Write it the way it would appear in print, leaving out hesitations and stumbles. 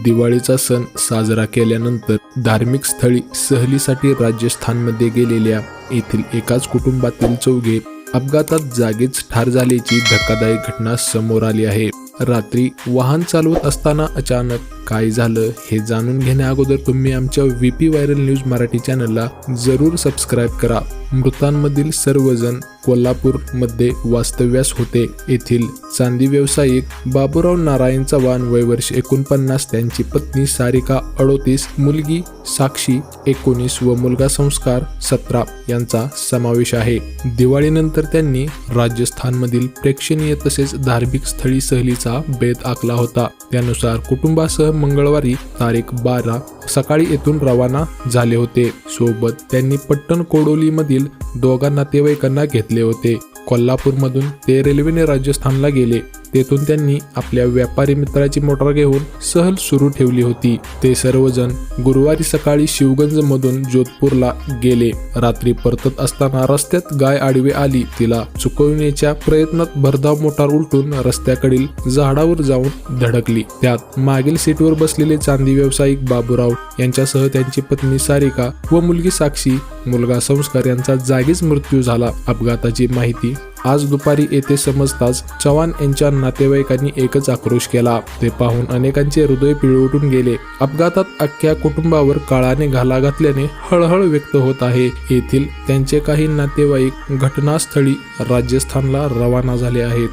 दिवाळीचा सण साजरा केल्यानंतर धार्मिक स्थळी सहलीसाठी राजस्थानमध्ये गेलेल्या येथील एकाच कुटुंबातील चौघे अपघातात जागीच ठार झाल्याची धक्कादायक घटना समोर आली आहे। रात्री वाहन चालवत असताना अचानक काय झालं हे जाणून घेण्या अगोदर तुम्ही आमच्या VP व्हायरल न्यूज मराठी चॅनलला जरूर सबस्क्राईब करा। मृतांमधील सर्वजण कोल्हापूर मध्ये वास्तव्यास होते। येथील चांदी व्यावसायिक बाबूराव नारायण चव्हाण वय वर्ष 49, त्यांची पत्नी सारिका 38, मुलगी साक्षी 19 व मुलगा संस्कार 17 यांचा समावेश आहे। दिवाळीनंतर त्यांनी राजस्थानमधील प्रेक्षणीय तसेच धार्मिक स्थळी सहलीचा बेत आखला होता। त्यानुसार कुटुंबासह मंगळवारी तारीख 12 सकाळी येथून रवाना झाले होते। सोबत त्यांनी पट्टण कोडोली मधील दोघा नातेवाईकांना घेतले होते। कोल्हापूरमधून ते रेल्वेने राजस्थानला गेले। तेथून त्यांनी आपल्या व्यापारी मित्राची मोटार घेऊन सहल सुरू ठेवली होती। ते सर्वजण गुरुवारी सकाळी शिवगंज मधून जोधपूरला गेले। रात्री परतत असताना रस्त्यात गाय आडवी आली। तिला चुकवण्याच्या प्रयत्नात भरधाव मोटार उलटून रस्त्याकडील झाडावर जाऊन धडकली। त्यात मागील सीटवर बसलेले चांदी व्यावसायिक बाबूराव यांच्यासह त्यांची पत्नी सारिका व मुलगी साक्षी, मुलगा संस्कार यांचा जागीच मृत्यू झाला। अपघाताची माहिती आज दुपारी येथे समजताच चव्हाण यांच्या नातेवाईकांनी एकच आक्रोश केला। ते पाहून अनेकांचे हृदय पिळवटून गेले। अपघातात अख्ख्या कुटुंबावर काळाने घाला घातल्याने हळहळ व्यक्त होत आहे। येथील त्यांचे काही नातेवाईक घटनास्थळी राजस्थानला रवाना झाले आहेत।